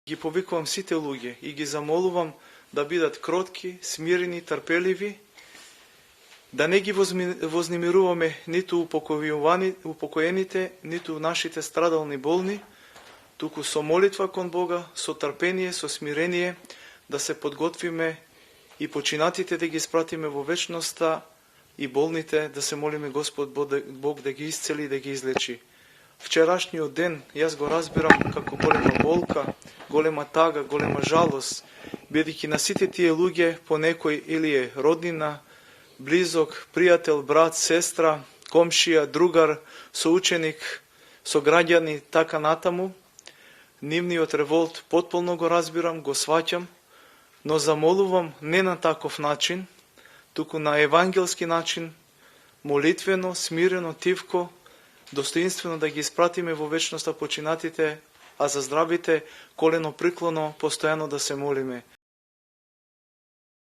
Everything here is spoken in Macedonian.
Ги повикувам сите луѓе и ги замолувам да бидат кротки, смирени, трпеливи, да не ги вознемируваме ниту упокоените, ниту нашите страдални болни, туку со молитва кон Бога, со трпение, со смирение, да се подготвиме и починатите да ги спратиме во вечноста и болните да се молиме Господ Бог да ги исцели и да ги излечи. Вчерашниот ден јас го разбирам како голема болка, голема тага, голема жалост, бидејќи на сите тие луѓе по некој или е роднина, близок, пријател, брат, сестра, комшија, другар, соученик, сограѓани, така натаму. Нивниот револт потполно го разбирам, го сваќам, но замолувам не на таков начин, туку на евангелски начин, молитвено, смирено, тивко, достоинствено да ги испратиме во вечноста починатите, а за здравите колено приклоно постојано да се молиме.